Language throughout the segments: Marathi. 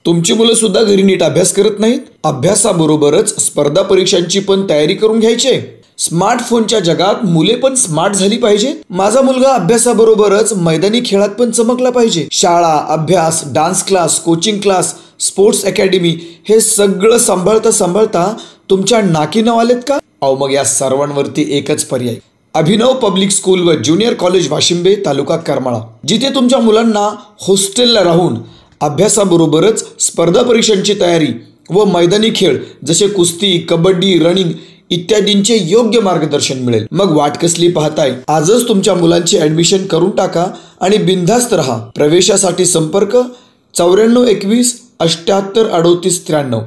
तुमची मुलं सुद्धा घरी नीट अभ्यास करत नाहीत. अभ्यासाबरोबरच स्पर्धा परीक्षांची पण तयारी करून घ्यायची. स्मार्टफोनच्या जगात मुले पण स्मार्ट झाली पाहिजे. माझा मुलगा अभ्यासाबरोबरच मैदानी खेळात पण चमकला पाहिजे. शाळा, अभ्यास, dance class, coaching class, sports academy हे सगळं सांभाळता तुमच्या नाकी नाव आलेत का? अहो मग या सर्वांवरती एकच पर्याय, अभिनव पब्लिक स्कूल व ज्युनियर कॉलेज वाशिंबे, तालुका करमाळा, जिथे तुमच्या मुलांना हॉस्टेलला राहून अभ्यासाबरोबरच स्पर्धा परीक्षांची तयारी व मैदानी खेळ जसे कुस्ती, कबड्डी, रनिंग इत्यादींचे योग्य मार्गदर्शन मिळेल. मग वाट कसली पाहताय? आजच तुमच्या मुलांची ऍडमिशन करून टाका आणि बिनधास्त रहा. प्रवेशासाठी संपर्क 9421 78 38 93.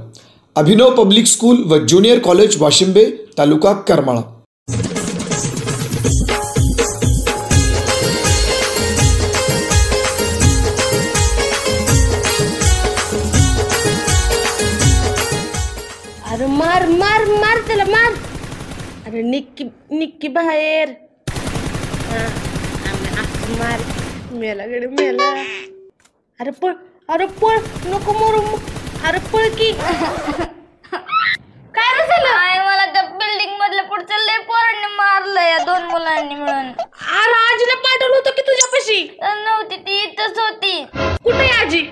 अभिनव पब्लिक स्कूल व ज्युनियर कॉलेज वाशिंबे, तालुका करमाळा. अरे मार मार मार त्याला मार. अरे निक्की निक्की बाहेर. मार. मेला गडे मेला. अरे पळ, अरे पळ, नको मरू. अरे पळ की. काय रे झालं? मला त्या बिल्डिंग मधल्या पुढच्या लय पोरांनी मारलं या दोन मुलांनी मिळून. अरे आजीला पाठवलं होतं की तुझ्यापाशी? नव्हती, ती इथंच होती. कुठे आजी?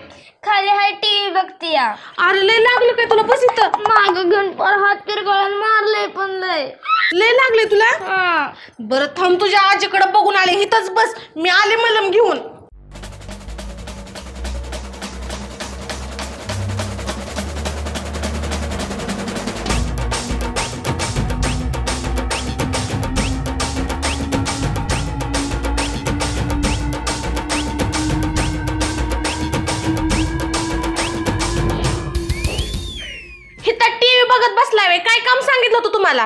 खाली हाय टीव्ही बघती. अरे लय लागलं काय तुला? बस इथं. माग घेऊन पर हात किरगळून मारलंय पण लय लागले तुला? बरं थांब, तुझ्या आजीकडे बघून आले. इथंच बस, मी आले मलम घेऊन. बघत बसलाय. काय काम सांगितलं होतं तुम्हाला?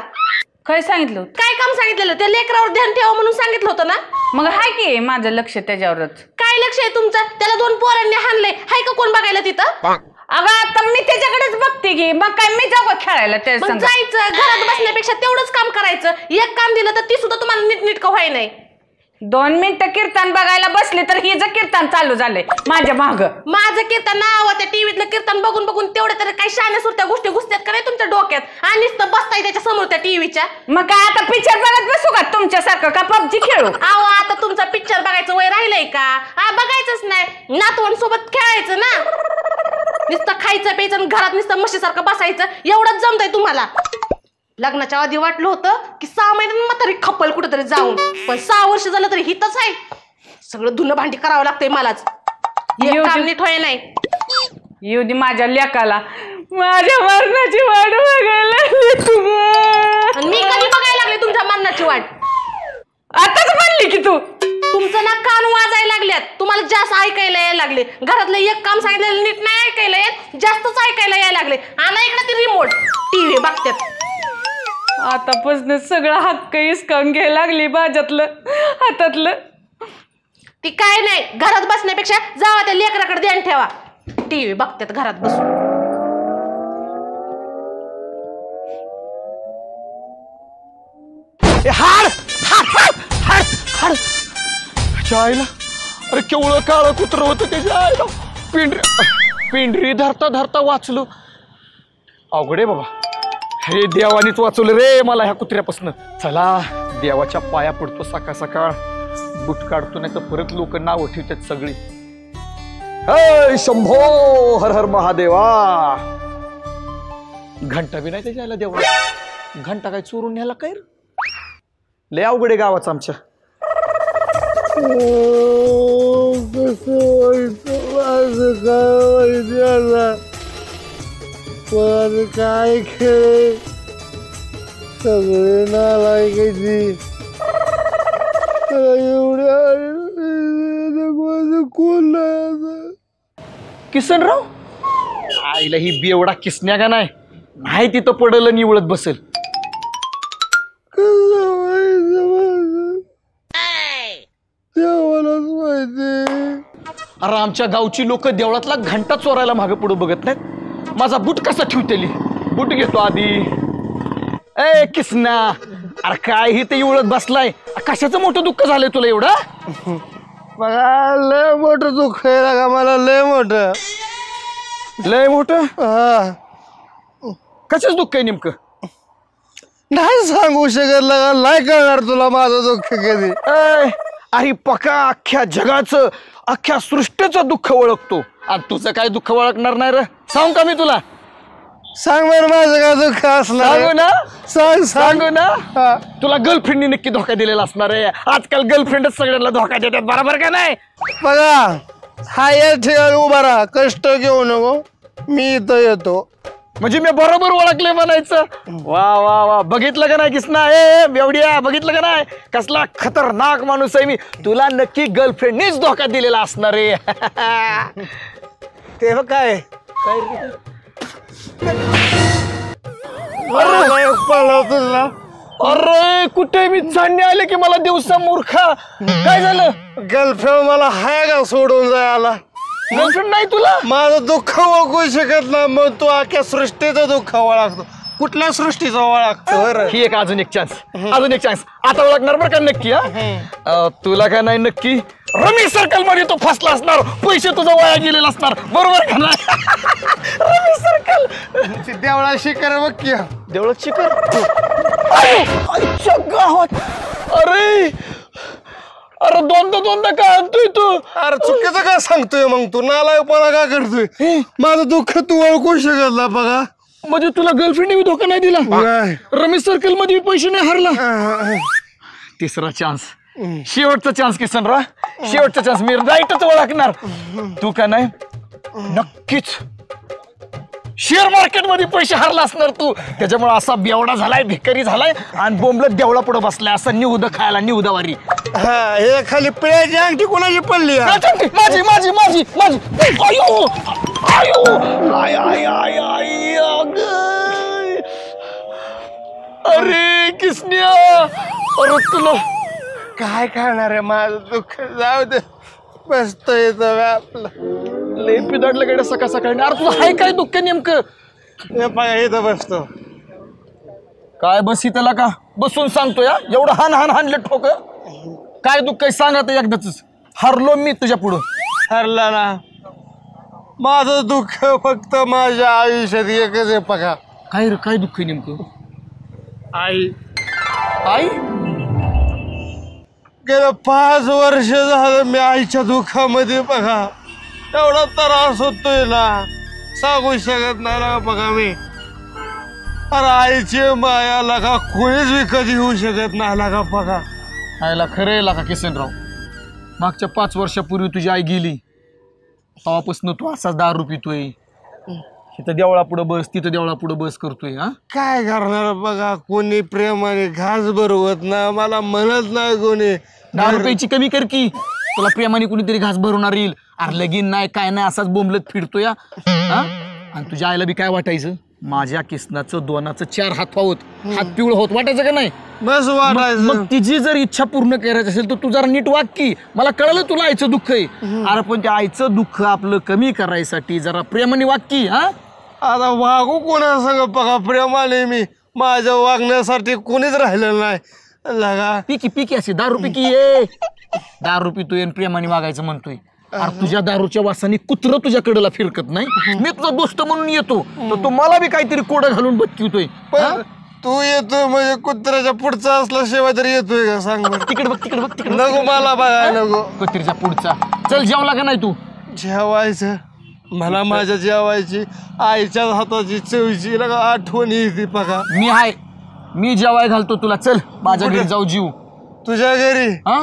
काय सांगितलं होतं? काय काम सांगितलेलं? त्या लेकरावर ध्यान ठेवा म्हणून सांगितलं होतं ना? मग हाय की माझं लक्ष त्याच्यावरच. काय लक्ष आहे तुमचं? त्याला दोन पोरांनी हाणलंय. हाय का कोण बघायला तिथं? अगं आता मी त्याच्याकडेच बघते की, मग काय मी जाऊ का खेळायला? त्या जायचं, घरात बसण्यापेक्षा तेवढंच काम करायचं. एक काम दिलं तर ती सुद्धा तुम्हाला नीटनीटकं व्हाय नाही. 2 मिनिटं कीर्तन बघायला बसले तर हिचं कीर्तन चालू झालंय माझ्या माग. माझं कीर्तन नाव त्या टीव्हीतलं कीर्तन बघून बघून तेवढ्या तरी काही शाण्या सुरत्या गोष्टी घुसतात का नाही तुमच्या डोक्यात? आणि नुसतं बसताय त्याच्या समोर त्या टीव्हीच्या. मग काय आता पिक्चर बघत बसू का तुमच्यासारखं? का पबजी खेळू? अहो आता तुमचा पिक्चर बघायचं वय राहिलंय का? बघायचंच नाही. नातवंडांसोबत खेळायचं ना. नुसतं खायचं प्यायचं आणि घरात नुसतं म्हशीसारखं बसायचं, एवढंच जमतंय तुम्हाला. लग्नाच्या आधी वाटलं होतं की 6 महिन्यात म्हातारी खप्पल कुठेतरी जाऊन, पण 6 वर्ष झालं तरी हितच आहे. सगळं धुणं भांडी करावं लागतंय मलाच. काम नीट होय नाही. येऊ दे माझ्या लेकाला. माझ्या मरणाची वाट बघायला मी कधी बघायला लागले तुमच्या मरणाची वाट? आताच म्हणली की तू. तुमचं ना कान वाजायला लागल्यात. तुम्हाला जास्त ऐकायला यायला लागले. घरातलं एक काम सांगितलेलं नीट नाही ऐकायला येत, जास्तच ऐकायला यायला लागले. आणा इकडे ती रिमोट, टीव्ही बघतात. आतापासून सगळं हक्क हिसकावून घ्यायला लागली माझ्यातलं हातातलं. ती काय नाही, घरात बसण्यापेक्षा जावा त्या लेकराकडे ध्यान ठेवा. टीव्ही बघतात घरात बसून. आईला अरे केवढं काळं कुत्र होतं त्याच्या आईला. पिंढरी धरता धरता वाचलो. अवघडे बाबा. हे देवानीच वाचवलं रे मला ह्या कुत्र्यापासून. चला देवाच्या पाया पडतो सकाळ सकाळ. बुट काढतो नाही तर परत लोक नाव ठेवतात सगळी. शंभो हर हर महादेवा. घंटा बी नाही त्याच्या आला देवा. घंटा काय चोरून न्यायला काय लय अवघडे गावाच आमच्या. काय खेळ सगळे नालायकाची. एवढ्या कोण किसनराव आईला ही बेवडा किसण्या का नाही नाही तिथं पडलं निवळत बसेल. अरे आमच्या गावची लोक देवळातला घंटा चोरायला मागे पुढे बघत नाहीत. माझा बूट कसा ठेवतेली. बूट घेतो आधी. ए किसना अरे काय ही ते एवढत बसलाय. कशाचं मोठं दुःख झालंय तुला एवढं? मला लय मोठं दुःख आहे का? मला लय मोठं. लय मोठं हा. कशाच दुःख आहे नेमकं? नाही सांगू शकत लगा, नाही कळणार तुला माझं दुःख कधी. अरे पका अख्ख्या जगाचं अख्ख्या सृष्टीचं दुःख ओळखतो आणि तुझं काय दुःख ओळखणार नाही रे. सांग का मी तुला? सांग बरं माझं काय दुःख असणार. सांगू ना? सांग सांगू ना? हा. तुला गर्लफ्रेंडने नक्की धोका दिलेला असणार आहे. आजकाल गर्लफ्रेंडच सगळ्यांना धोका देतात, बरोबर का नाही? बघा हा या ठिकाणी उभा राहा, कष्ट घेऊ नको, मी इथं येतो. म्हणजे मी बरोबर ओळखले म्हणायचं. वा वा वा, बघितलं का नाही किसना? ए बेवड्या, बघितलं का नाही कसला खतरनाक माणूस आहे मी? तुला नक्की गर्लफ्रेंडनेच धोका दिलेला असणार आहे. ते काय तुला अरे कुठे मी जाणणे आले की मला दिवसा मूर्खा. काय झालं? गर्लफ्रेंड मला हाय का सोडून जायला? गर्लफ्रेंड नाही तुला? माझं दुःख ओळखू शकत नाही, मग तू अख्ख्या सृष्टीचं दुःख ओळखतो. कुठल्या सृष्टीचं ओळखतो? बरं ही एक अजून एक चान्स, अजून एक चान्स. आता ओळखणार बरं का नक्की? हा तुला काय नाही नक्की रमी सर्कल मध्ये तो फसला असणार, पैसे तुझा वाया गेलेला असणार, बरोबर का नाही? रमी सर्कल देवळा शिकार बघ की. देवळात शिकर. आईच्या गावात. अरे अरे दोनदा काय आणतोय तू? अरे चुकीचं काय सांगतोय मग तू? नालायकपणा काय करतोय? माझं दुःख तू ओळखू शकत ना. बघा म्हणजे तुला गर्लफ्रेंडने बी धोका नाही दिला? नाही. रमेश सर्कल मध्ये पैसे नाही हरला? तिसरा चान्स, शेवटचा चान्स किसनराव, शेवटचा चान्स. मी राईटच ओळखणार. तू का नाही नक्कीच शेअर मार्केट मध्ये पैसे हरला असणार तू. त्याच्यामुळे असा बेवडा झालाय, भिकारी झालाय आणि बोंबलत देवळा पुढे बसलाय असं निउद खायला, निउदावारी. हा हे खाली पिळ्याची अंगठी कोणाची पडली? माझी माझी माझी माझी. आयो आयो आय आय आय आय अग. अरे किसन्या, अरे तुला काय करणार आहे? माझं दुःख जाऊ दे, बसतो येतं आपलं. लय पिदाडलं गाड्या सकाळ सकाळी. अरे तुला हाय काय दुःख नेमकं? हे बघा इथं बसतो. काय बसी त्याला का बसून सांगतो या? एवढं हानले ठोक. काय दुःख आहे सांग आता एकदाच. हरलो मी तुझ्या पुढं. ठरलं ना. माझं दुःख फक्त माझ्या आयुष्यात एकच आहे. बघा काय रे, काय दुःख आहे नेमकं? आई. आई? गेलं 5 वर्ष झालं मी आईच्या दुःखामध्ये. बघा एवढा त्रास होतोय ना, सांगू शकत नाही ना. बघा मी अरे आईची माया लगा कोणीच विकत घेऊ शकत नाही लगा. बघा आयला खरं लागा किसनराव, मागच्या 5 वर्षापूर्वी तुझी आई गेली, तेव्हापासून तू असाच दारू पितोय. इथं देवळा पुढं बस, तिथं देवळा पुढं बस करतोय. हा काय करणार? बघा कोणी प्रेमाने घास भरवत ना, मला म्हणत नाही कोणी. दारू प्यायची कमी कर की, तुला प्रेमाने कुणीतरी घास भरवणार येईल. अरे लगीन नाही काय नाही असाच बोंबलत फिरतोय. आणि तुझ्या आईला बी काय वाटायचं? माझ्या किसनाचं 2चं 4 हात व्हावत, हात पिवळ होत वाटायचं का नाही? बस वाटायचं. मग तिची जर इच्छा पूर्ण करायची असेल तर तू जरा नीट वाग की. मला कळलं तुला आईचं दुःख आहे. अरे पण त्या आईचं दुःख आपलं कमी करायसाठी जरा प्रेमाने वाग की. हा आता वागू कोणा सांग? बघा प्रेमाने मी, माझ्या वागण्यासाठी कोणीच राहिलेलं नाही लगा. पिकी अशी दारू पिकी ये. दारू पितोय आणि प्रेमाने वागायचं म्हणतोय. अरे तुझ्या दारूच्या वासाने कुत्र तुझ्या कडेला फिरकत नाही. मी तुझा दोस्त म्हणून येतो तर तू मला बी काहीतरी कोडं घालून बदकिवतोय. पण तू येतोय म्हणजे कुत्र्याच्या पुढचा असल्याशिवाय तरी येतोय का? सांग बरं. तिकडे बघ तिकडे नको मला बघाय नको. कुत्रीच्या पुढचा. चल जेवला का नाही तू? जेवायचं मला माझ्या जेवायची आईच्या हाताची चवीची लगा आठवण येते. बघा मी जेवाय घालतो तुला. चल माझ्या घरी जाऊ जीव. तुझ्या घरी? हा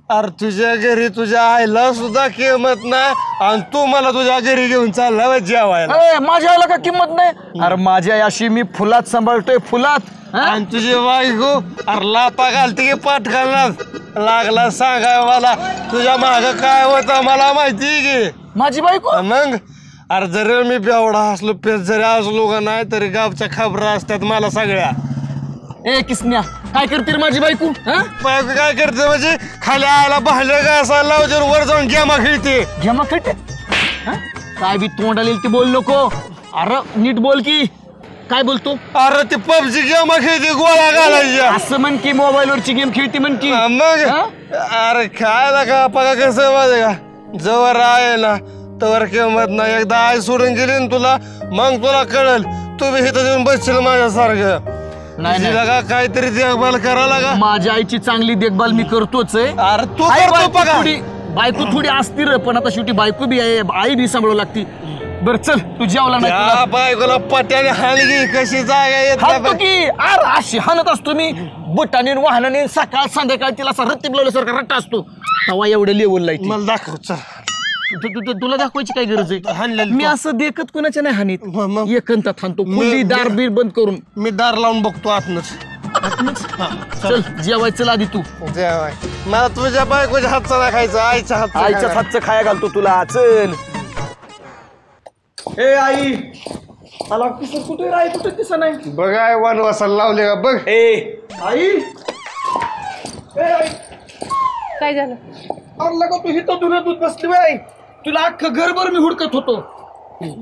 अरे तुझ्या घरी तुझ्या आईला सुद्धा किंमत नाही आणि तू मला तुझ्या घरी घेऊन चालला जेवायला. माझ्या आईला का किंमत नाही? अरे माझ्या अशी मी फुलात सांभाळतोय, फुलात. आणि तुझी बायको अरे लापा घालते की पाठ घालणार लागला सांगाय मला. तुझ्या माग काय होतं मला माहिती की. माझी बायको? मग अरे जरी मी बेवडा असलो पेट जरी असलो का नाही तरी गावच्या खबरा असतात मला सगळ्या. ए किसन्या, काय करते रे माझी बायको? बायको काय करते म्हणजे खाली आयला भांडलं का असा लावते वर जाऊन गेमा खेळते. गेमा खेळते? काय बी तोंड आलेल ते बोल नको. अरे नीट बोल की. काय बोलतो? अरे ती पबजी गेमा खेळते गोळा घालायच्या. असं म्हण की मोबाईल वरची गेम खेळते म्हण की. मग अरे खायला का बघा कसं माहिती का, जवळ आहे ना तर किंमत नाही. एकदा आई सोडून गेली ना तुला, मग तुला कळल. तू बी इथं येऊन बसशील माझ्यासारखं. नाही लागा काहीतरी देखभाल करा लागा. माझ्या आईची चांगली देखभाल मी करतोच आहे. अरे तू आई करतो बायको बघा. बायको थोडी अस्थिर, पण आता शेवटी बायको बी आहे, आई बी सांभाळू लागती. बरं चल, तू जेवला नाही तुला? त्या बायकोला पट्याने हाणगी कशी जागा येत हाणतो नाही. की अरे अशी हाणत असतो मी बुटाने वाहनाने, सकाळ संध्याकाळ तिला असा रत्ती लावल्यासारखा रट्टा असतो. तेव्हा एवढं लेवलला आहे ती. मला दाखव चल. तुला दाखवायची काय गरज आहे? हाणलेलं मी तू. असं देखत कोणाच्या नाही हानीत. मग? एकंतात हाणतो, कुंडी दार बीर बंद करून. मी दार लावून बघतो आतनच. चल जेवायचं आधी तू. जेवाय मला तुझ्या बायकोच्या हातचा नाही खायचा, आईच्या आईच्या हातचा. हातचं खाया घालतो तुला. चल. ए आई, मला किसर कुठे राही, कुठे दिसा नाही. बघाय वनवासाला लावले का बघ. ए आई, काय झालं? अरे का तू हिथं धुणं दूध बसली बाई. तुला अख्खं घरभर मी हुडकत होतो.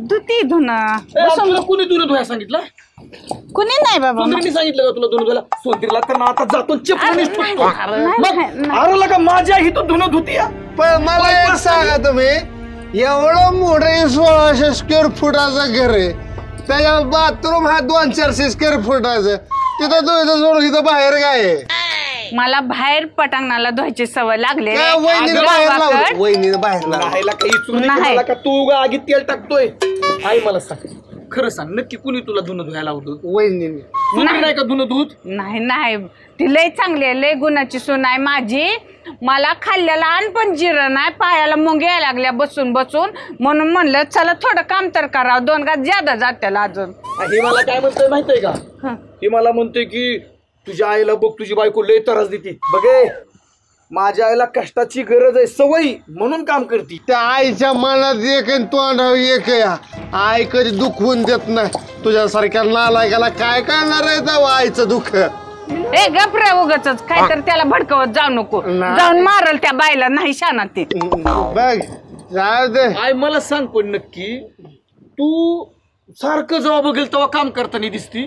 धुती धुना तुला कुणी धुणं धुया सांगितलं? कुणी नाही बाबा. सोंदरीने सांगितलं का तुला धुणं धुवायला? सोंदरीला तर ना आता जातो चिपळून फुटतो. नाही. अरे लगा माझ्या हिथं धुणं धुतीया. पण मला एक सांगा तुम्ही, एवढं मोठं 1600 स्क्वेअर फुटाचं घर आहे, त्याच्या बाथरूम हा 200-400 स्क्वेअर फुटाचं. तिथं धुयचं सोडून इथं बाहेर काय आहे? मला बाहेर पटांगणाला धुवायची सवय लागली काय वहिनीनं बाहेर लावलं? वहिनीनं बाहेर लावलं. राहायला काही चुनी नाही. मला का तू उगा आगीत तेल टाकतोय? आई मला सांग, खरं सांग, नक्की कुणी तुला धुणं धुवायला लावलं? वहिनीने. सोंदरी नाही का धुणं धुत? नाही ती लय चांगली आहे, लय गुणाची सून आहे माझी. मला खाल्ल्याला अन्न पण जिरं नाही, पायाला मुंग्या यायला लागल्या बसून बसून. म्हणून म्हणलं चला थोडं काम तर करावं, 2 घास ज्यादा जात्याला अजून. हे मला काय म्हणतोय माहितीये का? हे मला म्हणतोय की तुझ्या आईला बघ, तुझी बायको लय त्रास देते. बघे, माझ्या आईला कष्टाची गरज आहे, सवयी म्हणून काम करते. त्या आईच्या मनात एक आणि तोंडावर एक या. आई कधी दुखवून देत नाही. तुझ्यासारख्या नालायकाला काय करणार आहे तेव्हा आईचं दुःख. ए गपरा उगाच काय तर त्याला भडकवत जाऊ नको, नाही. जाऊन मारल त्या बाईला, नाही शाना ती. बघ जाऊ दे. आई मला सांग पण नक्की, तू सारखं जेव्हा बघेल तेव्हा काम करताना दिसती.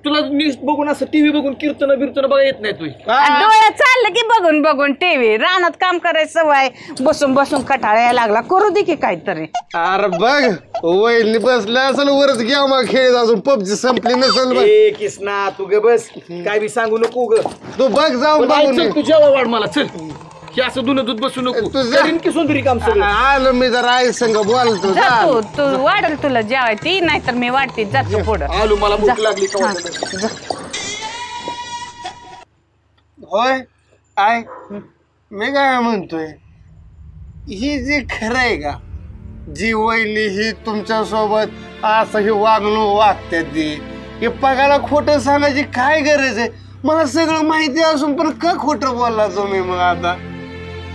तुला न्यूज बघून असं टीव्ही बघून कीर्तन बिर्तन बघा येत नाही तुझी? डोळ्यात चाललं की बघून बघून टीव्ही. रानात काम करायचं सवय, बसून बसून कटाळा यायला लागला, करू दे की काहीतरी. अरे बघ, वहिनी बसल्या असेल वरच घ्या मग खेळ, अजून पबजी संपली नसेल बघ. ए किसना, तू ग बस, काय बी सांगू नको ग. तू बघ जाऊन बघून ये. तू जेव्हा वाढ मला, चल. हे असं धुणं दूध बसू नको. तुझं- करीन की सुंदरी काम सगळं. आलो मी जरा आई संग बोलतो. जा तू वाढल तुला जेवाय ती, नाहीतर मी वाटते जातो पुढं. आलो, मला भूक लागली का हा, वाटलं. जा. होय आय, मी काय म्हणतोय, ही जी खरं आहे का, जी वहिनी ही तुमच्या सोबत असं ही वागणूक वागते ती, हे पगाला खोटं सांगायची काय गरज आहे? मला सगळं माहिती असून पण का खोटं बोलला तुम्ही मग आता?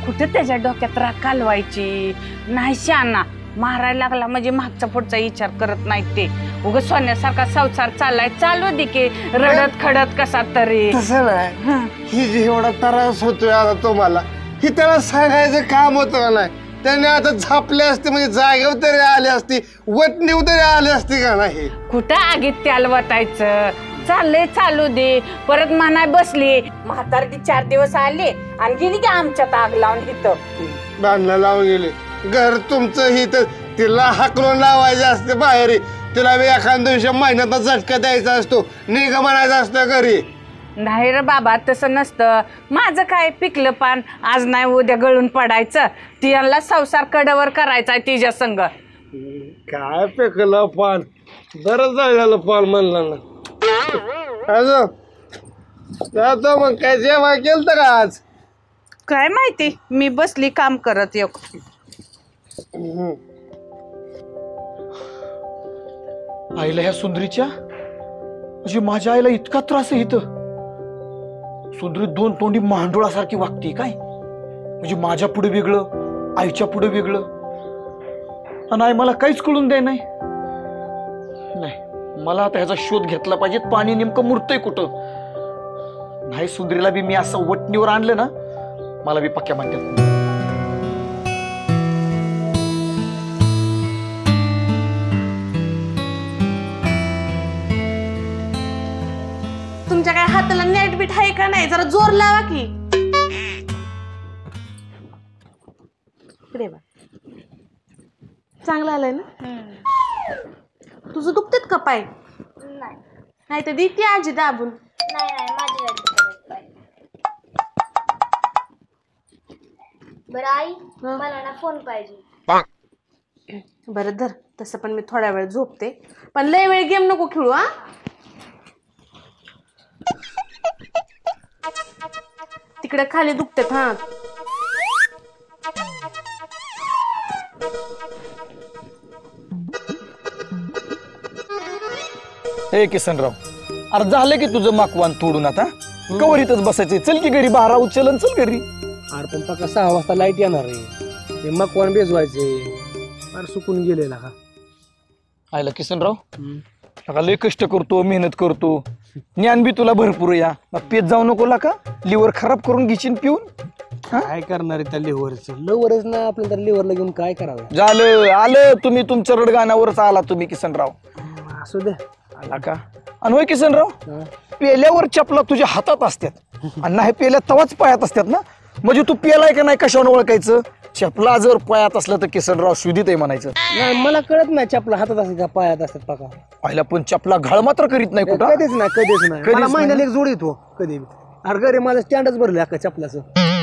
कुठे त्याच्या डोक्यात राग कालवायची नाही, शाना मारायला लागला म्हणजे मागचा पुढचा विचार करत नाही ते. उग सोन्यासारखा संसार चाललाय, चालू दे की रडत खडत कसा तरी. तसं नाही, ही जी एवढा त्रास होतोय आता तुम्हाला, ही त्याला सांगायचं काम होतं का नाही? त्याने आता झापले असते म्हणजे जागेवर तरी आले असते, वटणीव तरी आले असते का नाही? कुठं आगीत त्याला वतायचं, चाललंय चालू दे. परत म्हणाय बसली म्हातारती 4 दिवस आली आणि गेली की आमच्यात आग लावून इथं. बांधला लावून गेले घर तुमचं, ही तर तिला हाकलून लावायचे असते बाहेर. तिला बी एखाद्या दिवशी महिन्यात झटका द्यायचा असतो, निघ म्हणायचा असतं घरी. नाही रे बाबा, तसं नसतं. माझं काय पिकलं पान आज नाही उद्या गळून पडायचं. तिला संसार कडावर करायचा तिच्या संग. काय पेकलं पान, बरं झालं पान म्हणलं ना. अजून जातो मग, काय जेव्हा केलं का आज? काय माहिती, मी बसली काम करत एक. आईला ह्या सुंदरीच्या, म्हणजे माझ्या आईला इतका त्रास आहे इथं. सुंदरी 2 तोंडी मांडोळासारखी वागते काय, म्हणजे माझ्या पुढे वेगळं, आईच्या पुढे वेगळं. आणि आई मला काहीच कळून द्याय नाही. मला आता ह्याचा शोध घेतला पाहिजे, पाणी नेमकं मुरतंय कुठं. नाही सुंदरीला बी मी असं वटणीवर आणलं ना, मला बी पक्क्या म्हणतात. तुमच्या काय हाताला नेट बीट आहे का नाही? जरा जोर लावा की. इकडे बा. चांगलं आलंय ना? तुझं दुखतेत का पाय? नाही नाही तर देते आजी दाबून. नाही नाही माझी नाही दुखत पाय. बरं आई मला ना फोन पाहिजे. बरं धर, तसं पण मी थोड्या वेळ झोपते, पण लय वेळ गेम नको खेळू. हा तिकडे खाली दुखतेत. हा हे किसनराव, अरे झालं की तुझं माकवान तोडून, आता कवर इथंच बसायचंय. चल की घरी, बारा उचलन, चल घरी. अरे पण पक्का 6 वाजता लाईट येणार आहे, ते मकवान बेजवायचे. अरे सुकून गेलेला का आयला किसनराव, का लय कष्ट करतो, मेहनत करतो, ज्ञान बी तुला भरपूर या. मग पेत जाऊ नको ला का, लिव्हर खराब करून घेशील पिऊन. काय करणार आहे त्या लिव्हरचं? लिव्हरच ना आपल्याला, तर लिव्हरला घेऊन काय करावं? झालं आलं, तुम्ही तुमच्या रडगाण्यावरच आला तुम्ही किसनराव. असू दे. आला का? आणि होय किसनराव, पेल्यावर चपला तुझ्या हातात असतात आणि नाही पेल्या तवाच पायात असतात ना. म्हणजे तू पेलाय का नाही कशावर ओळखायचं? चपला जर पायात असलं तर किसनराव शुद्धीत आहे म्हणायचं. नाही मला कळत नाही चपला हातात असतात का पायात असतात पका. पहिला पण चपला घाळ मात्र करीत नाही कुठं. कधीच नाही, कधीच नाही. मला महिन्याला एक जोड येतो कधी. अरे घरी माझं स्टँडच भरलं अख्खा चपलाचं.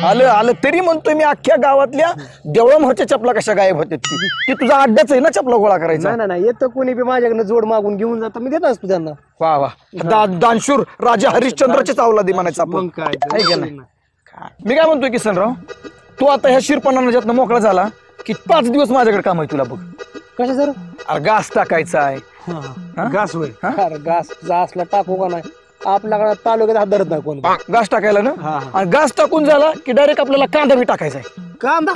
आलं आलं, तरी म्हणतोय मी अख्ख्या गावातल्या देवळामोहरच्या चपला कशा गायब होतात ती तुझा अड्डाच आहे ना चपला गोळा करायचा. नाही नाही, येतं कोणी बी माझ्याकडनं जोड मागून घेऊन जातं, मी देत असतो त्यांना. वा वा, दानशूर राजा हरिश्चंद्रचे चावला दे म्हणायचं आपण. मग काय आहे का नाही? मी काय म्हणतोय किसनराव, तू आता ह्या शिरपणाच्यातनं मोकळा झाला की 5 दिवस माझ्याकडे काम आहे तुला बघ. कशा सर? अरे घास टाकायचा आहे. घास होय? अरे घास असला टाकू का नाही, आपल्याकडे तालुक्यात हात धरत नाही कोण. घास टाकायला ना, आणि घास टाकून झाला की डायरेक्ट आपल्याला कांदा बी टाकायचा आहे. कांदा?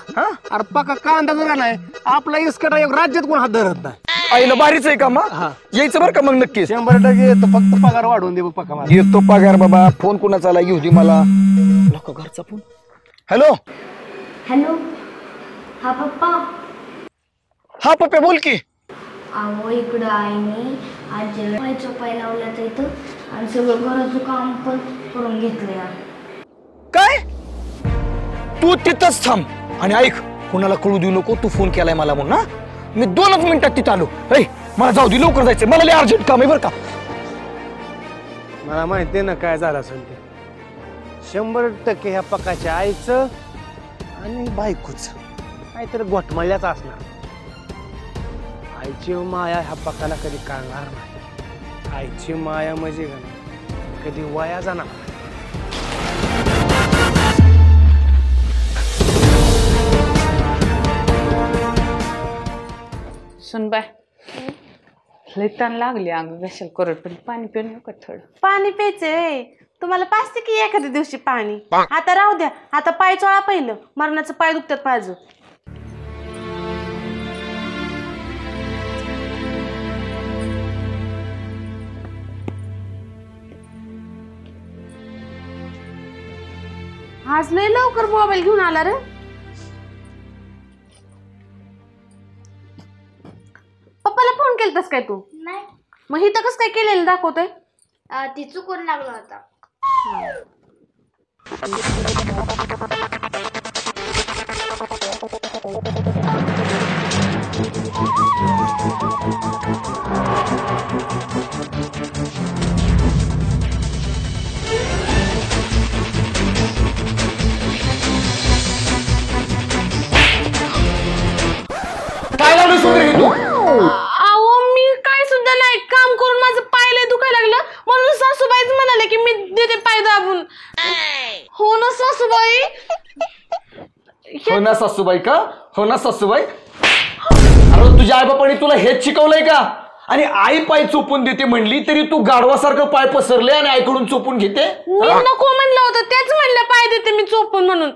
अरे पका कांदा जर नाही आपला इसकडा एक राज्यात कोण हात धरत नाही. आईला भारीच आहे का मग? यायचं बरं का मग नक्कीच. 100% येतो, फक्त पगार वाढवून दे बघ पका मला. येतो पगार बाबा. फोन कुणाचा आला घेऊ दे मला. घरचा फोन. हॅलो हॅलो, हा पप्पा. हा पप्पा बोल की. अहो इकडं आईने आजीला पायचं पाय लावल्यात इथं आणि सगळं घराचं काम पण करून घेतलंय. काय? तू तिथंच थांब आणि ऐक, कोणाला कळू देऊ नको तू फोन केलाय मला म्हणून. ना मी 2च मिनिटात तिथं आलो. मला जाऊ दे, लवकर जायचं, मला लय अर्जंट काम आहे बरं का. मला माहिती ना काय झालं असेल ते. 100% ह्या पकाच्या आईचं आणि बायकोच काहीतरी घोटमळल्याच असणार. आईची माया ह्या पकाला कधी कळणार नाही. आईची माया म्हणजे कधी वाया जाणार. सुनबाय, लय ताण लागली अंग घशाला कोरड, पण पाणी पिऊन येऊ का थोडं? पाणी प्यायचंय तुम्हाला, पाचते की एखाद्या दिवशी पाणी. आता राहू द्या, आता पाय चोळा पहिलं, मरणाचं पाय दुखतात माझं. आज लय लवकर मोबाईल घेऊन आला रे. पप्पाला फोन केलतास काय तू? नाही, मग इथं कसं काय केलेलं दाखवतोय? ती चुकून लागला होता. काय लावलं सुंदर तू? अहो मी काय सुद्धा नाही, काम करून माझं पाय लय दुखायला लागलं म्हणून सासूबाईच म्हणाले की मी देते पाय दाबून. हो ना सासूबाई? हो ना सासूबाई का? हो ना सासूबाई? अरे तुझ्या आई बापाने तुला हेच शिकवलंय का? आणि आई पाय चोपून देते म्हणली तरी तू गाढवासारखं पाय पसरले आणि आईकडून चोपून घेते. मी नको म्हणलं होतं, तेच म्हणलं पाय देते मी चोपून म्हणून.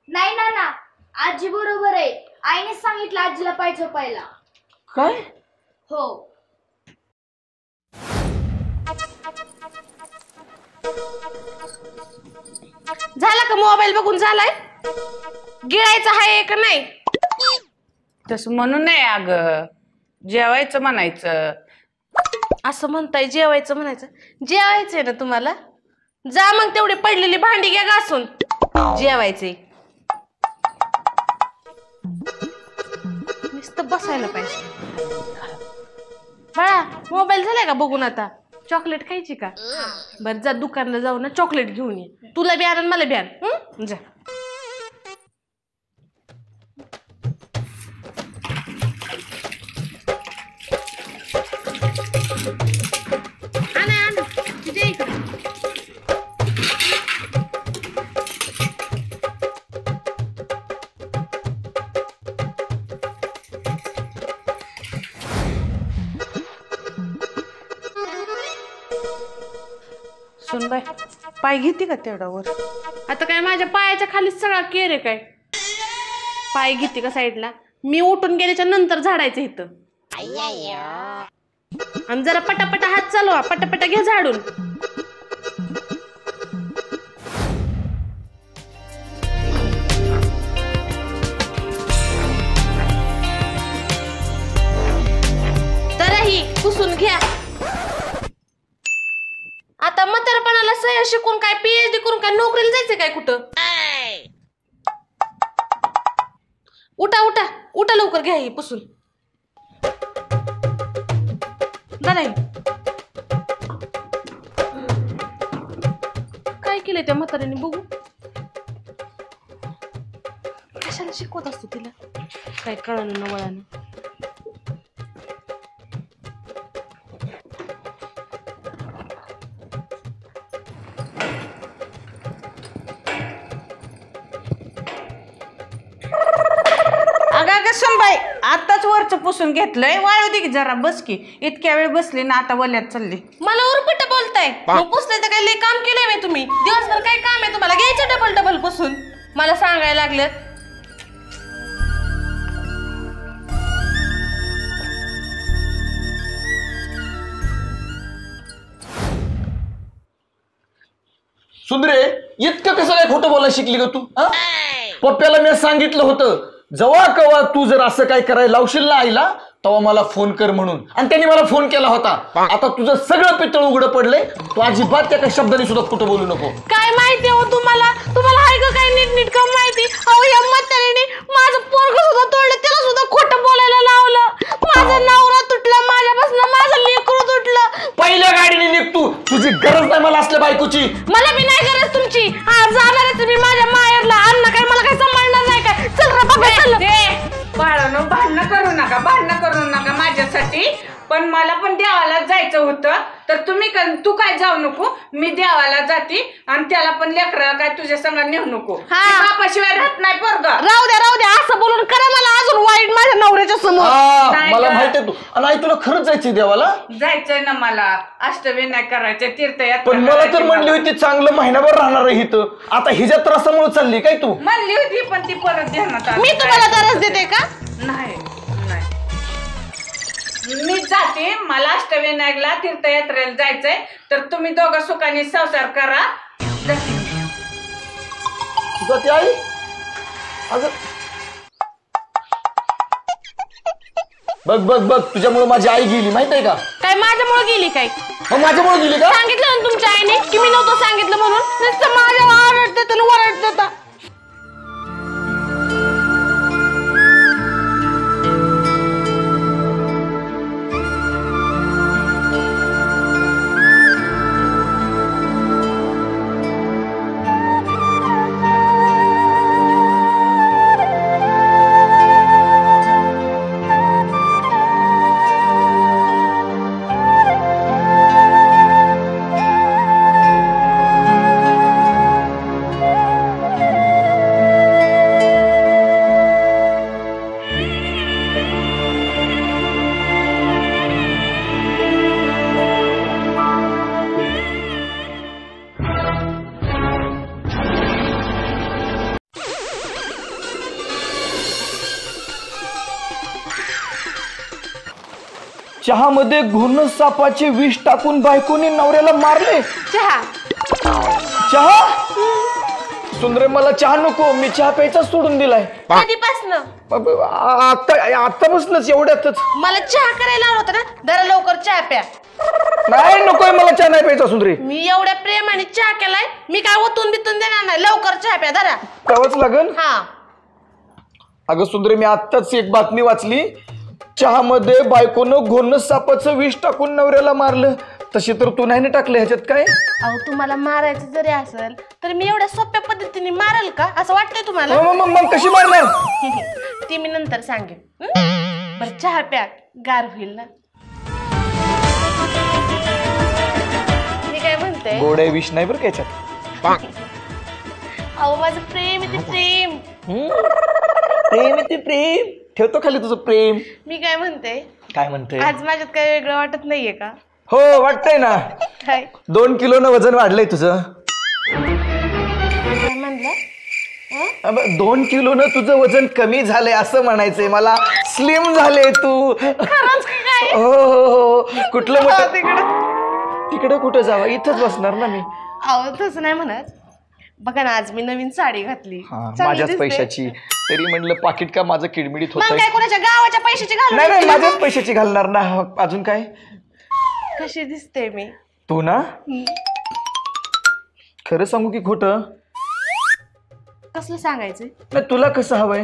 नाही ना, आजी बरोबर आहे. आईने सांगितलं आजीला पाय चोपायला. काय? हो. झाला का मोबाईल बघून? झालाय? गिळायचं आहे का नाही? तसं म्हणून नाही अग, जेवायचं म्हणायचं. असं म्हणताय जेवायचं म्हणायचं? जेवायचंय ना तुम्हाला? जा मग तेवढी पडलेली भांडी घ्या घासून, जेवायचंय. नुसतं बसायला पाहिजे. बाळा मोबाईल झालाय का बघून आता? चॉकलेट खायची का? बरं जा दुकानला जाऊ ना चॉकलेट घेऊन ये. तुला बी आण मला बी आण. जा. सुनबाई पाय घेते का तेवढ्यावर? आता काय माझ्या पायाच्या खाली सगळा केर आहे काय? पाय घेते का साईडला? मी उठून गेल्याच्या नंतर झाडायचं इथं. आणि जरा पटापटा हात चालवा, पटापटा घे झाडून. तरही पुसून घ्या. आता म्हातारपणाला सह्या शिकून काय PhD करून काय नोकरीला जायचं काय कुठं? उठा उठा उठा लवकर घ्या ही पुसून. काय केलंय त्या म्हाताऱ्याने बघू. कशाला शिकवत असतो तिला काय कळलं ना वळानं. सुनबाई आताच वरच पुसून घेतलंय, वाळू दे की जरा. बस की इतक्या वेळ बसली ना आता वल्यात चालली. मला उरपट बोलताय. मग पुसले तर काही लय काम केलंय तुम्ही? दिवसभर काय काम आहे तुम्हाला? घ्यायचं डबल डबल पुसून. मला सांगायला लागलं. सुंदरे इतकं कसं काय खोटं बोलायला शिकली ग तू? पप्प्याला मी सांगितलं होतं जवा कवा तू जर असं काय करायला लावशील ना आईला तेव्हा मला फोन कर म्हणून, आणि त्यांनी मला फोन केला होता. आता तुझं सगळं पितळ उघडं पडलंय. तू अजिबात त्या काही शब्दाने सुद्धा खोटं बोलू नको. काय माहिती हो तुम्हाला? आहे का काय नीट माहिती? अहो या म्हातारीने माझं पोरग सुद्धा तोडलं, त्याला सुद्धा खोटं बोलायला लावलं. माझा नवरा तुटला माझ्यापासून, माझं लेकरू तुटलं. पहिल्या गाडीने निघ तू. तुझी गरज नाही मला असल्या बायकोची. मला बी नाही गरज तुमची. जाणारच मी माझ्या माहेरला. अन्न काय मला काय सांभाळणार नाही काय? चल रे बाबा चल. बाळानं भांडणं करू नका माझ्यासाठी. पण मला पण देवाला जायचं होतं तर तू काय जाऊ नको. मी देवाला जाते आणि त्याला पण लेकरं काय तुझ्या संग नेऊ नको. बापाशिवाय राहत नाही पोरग. राहू द्या असं बोलून करा मला अजून वाईट माझ्या नवऱ्याच्या समोर. मला माहिती आहे तू. आणि तुला खरंच जायचंय देवाला? जायचंय ना मला. अष्टविनायक करायचे, तीर्थयात्रा. पण मला तर म्हणली होती चांगलं महिनाभर राहणार आहे इथं. आता हिच्या त्रासामुळे चालली काय तू? म्हणली होती पण ती परत ध्यानात आली. मी तुम्हाला त्रास देते का? नाही मी जाते. मला अष्टविनायकला तीर्थयात्रेला जायचंय तर तुम्ही दोघं सुखाने संसार करा. जाते आई. अगं बघ तुझ्यामुळे माझी आई गेली माहित आहे का? काय माझ्यामुळे गेली काय? माझ्यामुळे गेली का? सांगितलं ना तुमच्या आईने की मी नव्हतं सांगितलं म्हणून. नुसतं माझ्या ओरडत होता. चहामध्ये घुण सापाचे विष टाकून बायकोने नवऱ्याला मारले. चहा? सुंदरे मला चहा नको. मी चहा प्यायचा सोडून दिलाय. कधीपासनं? आतापासूनच एवढ्यातच. मला चहा करायला लावलं होतं ना. जरा लवकर चहा प्या. नाही नकोय मला चहा नाही प्यायचा सुंदरे. मी एवढ्या प्रेमाने चहा केलाय. मी काय ओतून बितून देणार नाही. लवकर चहा प्या जरा. प्यावंच लागल. हा अगं सुंदरे, मी आत्ताच एक बातमी वाचली, चहामध्ये बायकोनं घोणस सापाचं विष टाकून नवऱ्याला मारलं. तशी तर तू नाही ना टाकलं ह्याच्यात काय? अहो तुम्हाला मारायचं जरी असेल तर मी एवढ्या सोप्या पद्धतीने मारेल का असं वाटतंय तुम्हाला? मग कशी मारणार? ती मी नंतर सांगेन. बरं चहा प्या, गार होईल ना. मी काय म्हणते, गोड्या विष नाही बरं का ह्याच्यात. अहो माझं प्रेम आहे ते प्रेम. प्रेम ते प्रेम. ठेवतो खाली तुझं प्रेम. मी काय म्हणते, काय म्हणते? आज माझ्यात काय वेगळं वाटत नाहीये का? हो वाटतंय ना. काय 2 किलोनं वजन वाढलंय तुझं. काय म्हणलं? 2 किलोनं तुझं वजन कमी झालंय असं म्हणायचंय मला. स्लिम झाले तू. खरंच की काय? हो. कुठलं मोठं? तिकडं तिकडं कुठं जावं? इथंच बसणार ना मी. अहो तसं नाही म्हणत. बघा ना, आज मी नवीन साडी घातली, चांगली माझ्याच दिसते. पैशाची. तरी म्हणलं पाकिट का माझं किडमिडीत मग होत. काय कोणाच्या गावाच्या पैशाची घालून नाही घेतली? माझ्याच पैशाची घालणार ना. अजून काय? कशी दिसते मी? तू ना खरं सांगू की खोटं? कसलं सांगायचं? नाही तुला कसं हवंय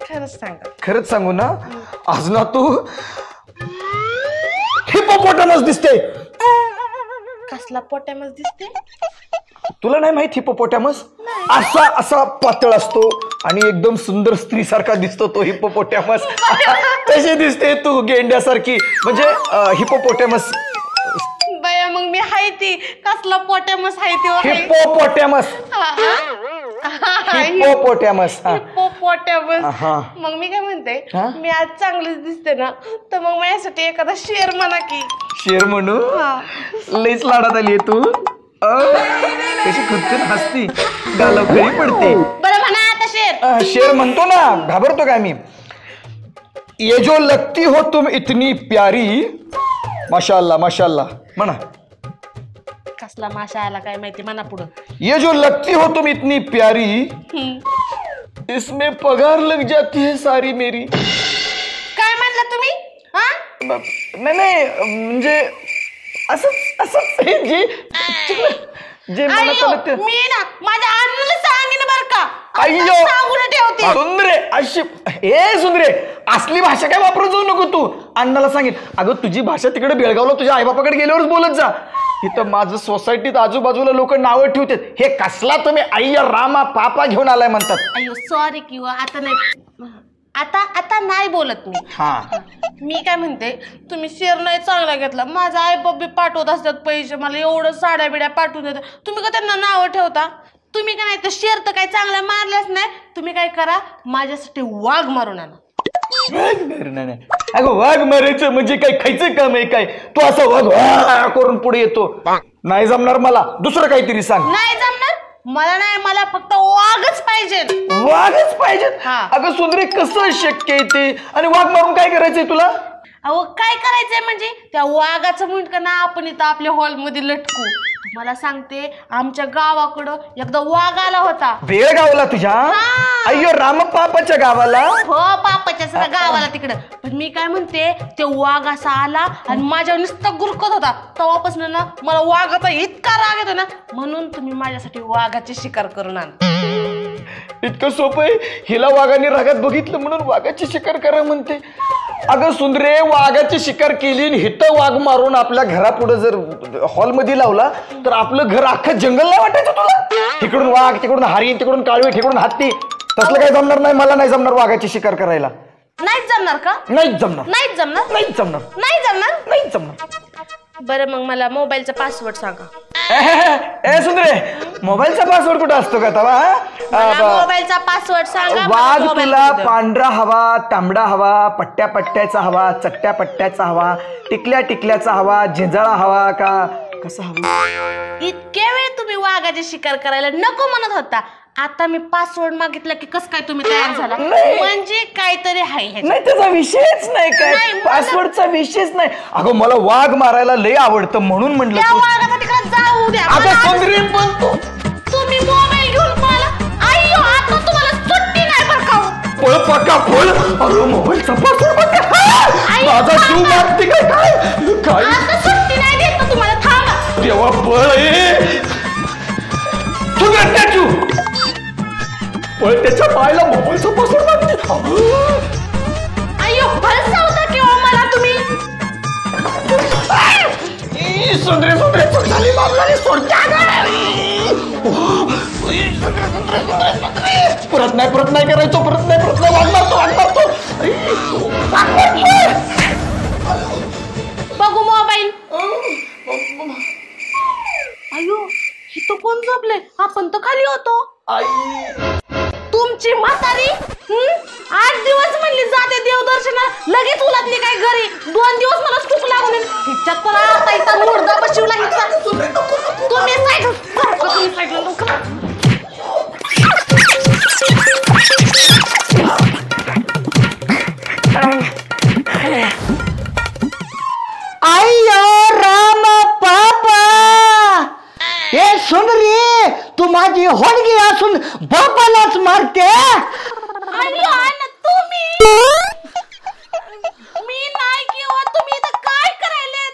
खरंच सांगा. खरंच सांगू ना, आज ना तू हिपोपोटामस दिसते. कसला पोटॅमस दिसते? तुला नाही माहित हिपोपोटॅमस? असा पातळ असतो आणि एकदम सुंदर स्त्री सारखा दिसतो तो हिपोपोटॅमस. तशी दिसते तू गेंड्यासारखी. म्हणजे हिपोपोटॅमस. बया मग मी हाय ती. कसला पोटॅमस हाय ती? हिपोपोटॅमस. हिपोपोटॅमस. हिपोपोटॅमस. हा. मग मी काय म्हणते, हा? मी आज चांगलीच दिसते ना, तर मग माझ्यासाठी एखादा शेर म्हणा की. शेर म्हणू? लईच लाडात आली तू. कशी खुदकन हसती, गालवखळी पडते. बरं म्हणा आता शेर. शेर म्हणतो ना, घाबरतो काय मी? ये जो लगती हो तुम इतनी प्यारी, माशाअल्लाह माशाअल्लाह म्हणा. कसला माशा आला काय माहिती, म्हणा पुढं. ये जो लगती हो तुम इतनी प्यारी, इसमें पगार लग जाती है सारी मेरी. काय म्हणलं तुम्ही? हा? नाही म्हणजे असं जे मनात आलं ते. मी ना माझ्या अण्णाला सांगेन बरं का. अय्यो सांगून ठेवते. सुंदरे अशी सुंदरे असली भाषा काय वापरत जाऊ नको तू. अण्णाला सांगेन. अगं तुझी भाषा तिकडे बेळगावला तुझ्या आईबापाकडे गेल्यावरच बोलत जा. इथं माझं सोसायटीत आजूबाजूला लोक नावं ठेवतात, हे कसला तुम्ही अय्या रामा पापा घेऊन आलाय म्हणतात. अय्यो सॉरी किंवा आता नाही, आता नाही बोलत मी. हा मी काय म्हणते, तुम्ही शेर नाही चांगला घेतला. माझा आई बाबी पाठवत असतात पैसे, मला एवढं साड्या बिड्या पाठवून देतात. तुम्ही का त्यांना नावं ठेवता? तुम्ही काय नाही तर शेर तर काही चांगल्या मारल्याच नाही. तुम्ही काय करा, माझ्यासाठी वाघ मारून आणा. नाही अगं वाघ मारायचं म्हणजे काय खायचं काम आहे काय? तू असं वाघ करून पुढे येतो. नाही जमणार मला, दुसरं काहीतरी सांग. नाही जमणार मला. नाही, मला फक्त वाघच पाहिजे. वाघच पाहिजे? हा. अगं सुंदरे कसं शक्य आहे ते? आणि वाघ मारून काय करायचंय तुला? अहो काय करायचंय म्हणजे, त्या वाघाचं मुंडकं ना आपण इथं आपल्या हॉलमध्ये लटकू. मला सांगते, आमच्या गावाकडं एकदा वाघ आला होता. बेळगावला तुझ्या? अय्यो राम पापाच्या गावाला? हो पापाच्या सगळ्या गावाला तिकडं. पण मी काय म्हणते, ते वाघ असा आला आणि माझ्यावर नुसतं गुरकत होता. तेव्हापासून ना मला वाघाचा इतका राग येतो ना, म्हणून तुम्ही माझ्यासाठी वाघाची शिकार करून आण. इतकं सोपं आहे? हिला वाघाने रागात बघितलं म्हणून वाघाची शिकार करा म्हणते. अगं सुंदरे वाघाची शिकार केली, हिथं वाघ मारून आपल्या घरापुढे जर हॉलमध्ये लावला तर आपलं घर अख्खं जंगल नाही वाटायचं तुला? तिकडून वाघ, तिकडून हरिण, तिकडून काळवी, तिकडून हत्ती. तसलं काही जमणार नाही. मला नाही जमणार वाघाची शिकार करायला. नाहीच जमणार का? नाहीच जमणार. नाहीच जमणार. नाहीच जमणार. नाही जमणार. नाहीच जमणार. बरं मग मला मोबाईलचा पासवर्ड सांगा. ए सुंदरे, मोबाईलचा पासवर्ड कुठं असतो का तवा? मोबाईलचा पासवर्ड सांगा. वाघ तुला पांढरा हवा, तांबडा हवा, पट्ट्या पट्ट्याचा हवा, चट्ट्या पट्ट्याचा हवा, टिकल्या टिकल्याचा हवा, झिंजाळा हवा का कसा हवा? इतक्या वेळ तुम्ही वाघाची शिकार करायला नको म्हणत होता. आता मी पासवर्ड मागितला की कसं काय तुम्ही तयार झाला? म्हणजे काहीतरी आहे. नाही त्याचा विषयच नाही काय, पासवर्डचा विषयच नाही. अगं मला वाघ मारायला लय आवडतं म्हणून म्हणलं. त्या वाघाचा तिकडे जाऊ द्या. अगं सुंदरी पण तुम्ही मोबाईल घेऊन पळाला. अय्यो आता तुम्हाला सुट्टी नाही बरं का. पळ पक्का पळ. अरे मोबाईलचा पासवर्ड माझा जीव मारते काय? काय आता सुट्टी नाही देत ना तुम्हाला. थांबा. तेव्हा पळ. पण त्याच्या पायाला मोबाईलचा पासवर्ड लागते. अय्यो फलसावता किंवा मला तुम्ही सुंदरे चूक झाली, माफ झाली, सोड. परत नाही करायचो, परत नाही वाट मारतो. बघू मोबाईल. अयो ही तो कोण झोपले? आपण तर खाली होतो. तुमची म्हातारी 8 दिवस म्हणली जाते देवदर्शना, लगेच उलटली काय घरी. 2 दिवस मला चूक लागून हिच्यात पण आता इथं मुर्दा बशिवला हिचा. तुम्ही साईडला लवकर. अय्यो राम पापा, हे सुन रे, तू माझी होडगी असून बापालाच मारते. अय्यो अण्णा तुम्ही, मी नाही किंवा तुम्ही इथं काय करायलेत?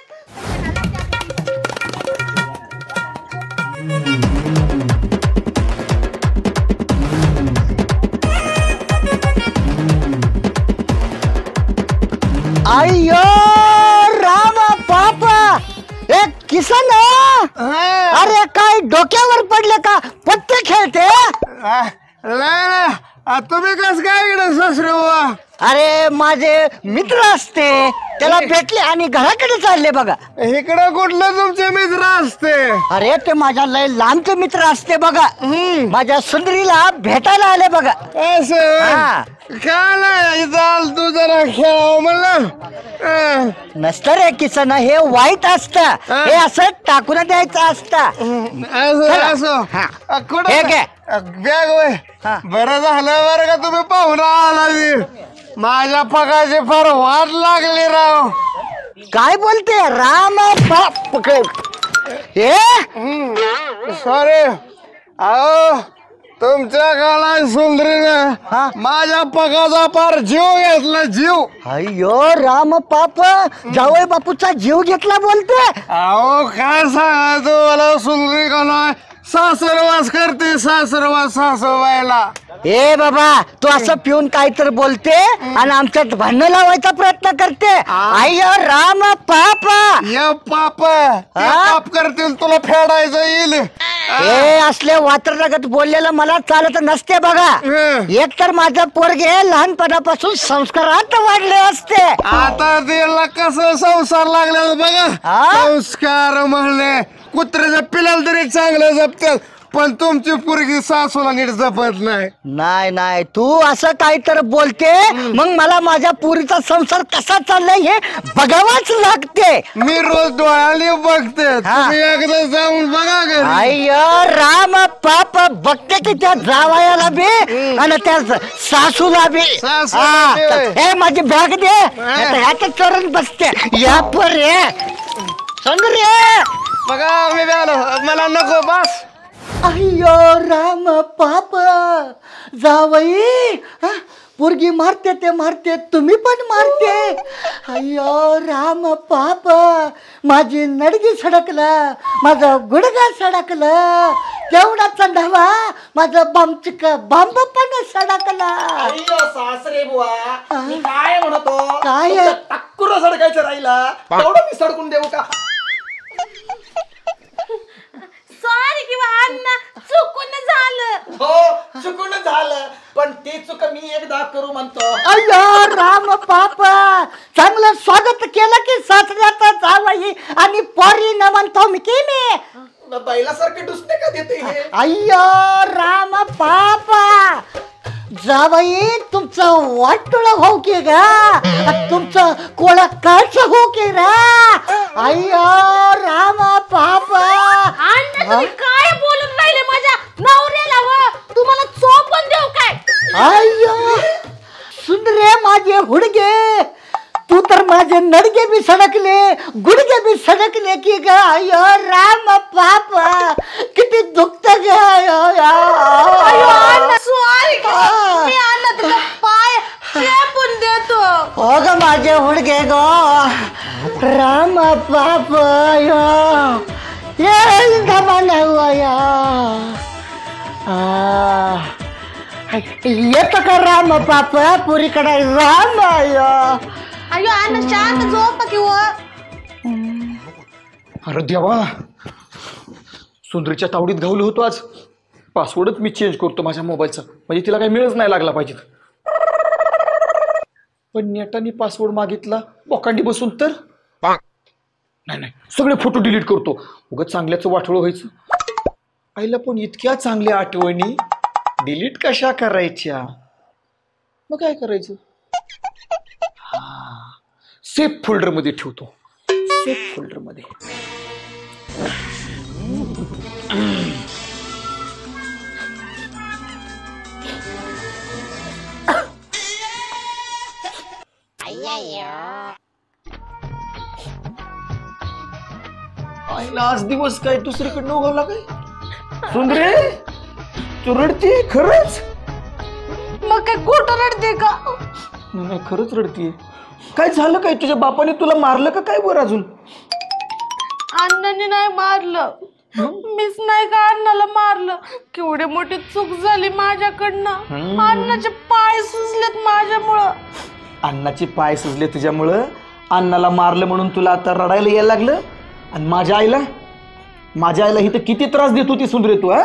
अय्यो राम पापा, एक किसन, अरे काय डोक्यावर पडले का? पत्ते खेळते? तुम्ही कस काय इकडे सासरे बुवा? अरे माझे मित्र असते, त्याला भेटले आणि घराकडे चालले बघा. इकडे कुठलं तुमचे मित्र असते? अरे ते माझ्या लय लांबचे मित्र असते बघा. माझ्या सुंदरीला भेटायला आले बघा. असं काय नाही, चाल तू जरा खेळाव म्हणलं. नसत रे किसन, हे वाईट असत, हे असं टाकून द्यायचं असत. असं कुठे बॅग वय? बरं झालं बरं का तुम्ही पाहुणा आला. माझ्या पगाची फार वाट लागली राव. काय बोलते राम पकड हे? सॉरी, अहो तुमच्या काळात सुंदरीनं माझ्या पगाचा फार जीव घेतला, जीव. अय्यो राम पाप, जावई बापूचा जीव घेतला बोलते. अहो काय सांगा तुम्हाला, सुंदरी का नाही सासरवास करते, सासरवास सासूबाईला. ए बाबा, तू असं पिऊन काय तर बोलते आणि आमच्यात भांडण लावायचा प्रयत्न करते. अय्यो राम पापा, या पाप करतील, तुला फेडायचं येईल. हे असले वात्रगत बोललेलं मला चालत नसते बघा. एक तर माझं पोरगे लहानपणापासून संस्कारात वाढले असते. आता तिला कसं संसार लागला बघा. संस्कार म्हणले कुत्र्याच्या पिलाला तरी चांगलं जपतात, पण तुमची पोरगी सासूला नीट जपत नाही. नाही, तू असं काय तर बोलते, मग मला माझ्या पुरीचा संसार कसा चाललाय हे बघावाच लागते. मी रोज डोळ्याने बघते, तुम्ही एकदा जाऊन बघा घरी. अय्यो राम पाप, बघते की त्या जावयाला बी आणि त्या सासूला बी. हे माझी बॅग दे, ह्याच्या चोरून बसते. या पर सुंदरे बघा मी आलो, मला नको बस. अय्यो राम पाप, जावई पोरगी मारते ते मारते, तुम्ही पण मारते. अय्यो राम पाप, माझी नडगी सडकलं, माझं गुडगा सडकलं, तेवढा चंडावा माझं बांबचिक बांब पण सडकला. सासरे बुवा, मी काय म्हणतो, काय टाकुरा सडकायचं राहिला तेवढं मी सडकून देऊ का? सॉरी किंवा अण्णा, चुकून झालं. हो चुकून झालं, पण ते चुक मी एकदा करू म्हणतो. अय्यो राम पाप, चांगलं स्वागत केलं की सासऱ्याचा जावई आणि पोरी न म्हणतो मी की मी बैलासारखे डुसणे का देते हे? अय्यो राम पापा, जावई तुमचं वाटोळ हो की गा, तुमचं कोळा काच हो की रा. अय्यो राम पापा, अण्णा तुम्ही काय बोलून राहिले माझ्या नवऱ्याला? तुम्हाला चोपण देऊ काय? अय्यो सुंदरे माझे हुडगे, तू तर माझे नडगे बी सडकले, गुडगे बी सडकले की ग. अय्यो राम पाप, किती दुखत ग. अय्यो अण्णा सॉरी, मी अण्णा तुझा पाय चेपून देतो. हो ग माझे हुडगे ग, राम पाप. ये धमाना हुआ येतो का राम बाप पुरीकडे राम आयो. अयो अण्णा शांत झोप किंवा अरे देवा, सुंदरीच्या तावडीत घावलो होतो आज. पासवर्डच मी चेंज करतो माझ्या मोबाईलचा, म्हणजे तिला काही मिळच नाही लागला पाहिजे. पण नेटाने पासवर्ड मागितला बोकांडी बसून तर नाही, सगळे फोटो डिलीट करतो. उगाच चांगल्याचं वाटोळं व्हायचं. आईला पण इतक्या चांगल्या आठवणी डिलीट कशा करायच्या? मग काय करायचं? सेफ फोल्डर मध्ये ठेवतो. सेफ फोल्डर मध्ये. आईला आज दिवस काय दुसरीकडनं उगवला काय? सुंदरे तू रडतीये खरंच? मग काय खोटं रडते का? नाही खरंच रडतीये. काय झालं काय? तुझ्या बापाने तुला मारलं का काय वर अजून? अण्णाने नाही मारलं, मीच नाही का अण्णाला मारलं. केवढी मोठी चूक झाली माझ्याकडनं. अण्णाचे पाय सुजलेत माझ्यामुळं. अण्णाचे पाय सुजले तुझ्यामुळं? अण्णाला मारलं म्हणून तुला आता रडायला यायला लागलं? आणि माझ्या आईला ही तर किती त्रास देत होती सुंदरे तू. हा,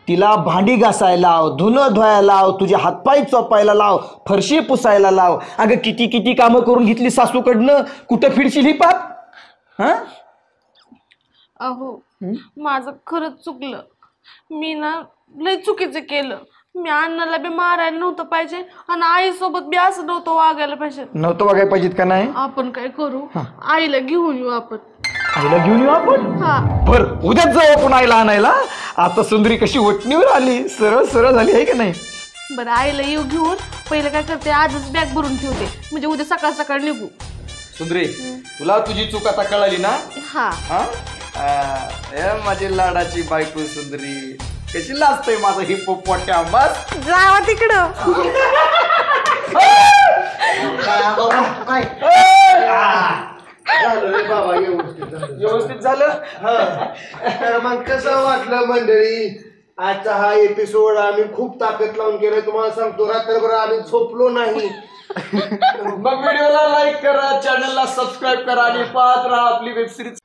तिला भांडी घासायला लाव, धुणं धुवायला लाव, तुझे हातपाय चोपायला लाव, फरशी पुसायला लाव. अगं किती किती कामं करून घेतली सासूकडनं. कुठं फिरशील ही पाप? हा, अहो माझं खरंच चुकलं. मी ना लय चुकीचं केलं. मी अण्णाला बी मारायला नव्हतं पाहिजे आणि आईसोबत बी असं नव्हतं वागायला पाहिजे. नव्हतं वागायला पाहिजेत का नाही? आपण काय करू, आईला घेऊन येऊ आपण. आईला घेऊन येऊ आपण? हा बर, उद्याच जाऊ आपण आईला आणायला. आता सुंदरी कशी वटणीवर आली, सरळ सरळ झाली आहे का नाही? बरं आईला येऊ घेऊन. पहिलं काय करते, आजच बॅग भरून ठेवते, म्हणजे उद्या सकाळ सकाळ निघू. सुंदरी तुला तुझी चूक आता कळाली ना? हा माझी लाडाची बायको सुंदरी. कशी लाजतोय माझा हिप्पोपोटॅम. बस जावा तिकडं. व्यवस्थित झालं. तर मग कसं वाटलं मंडळी? आजचा हा एपिसोड आम्ही खूप ताकद लावून केलाय. तुम्हाला सांगतो रात्रभर आम्ही झोपलो नाही. मग व्हिडिओला लाईक करा, चॅनलला सबस्क्राईब करा आणि पाहत राहा आपली वेबसिरीज.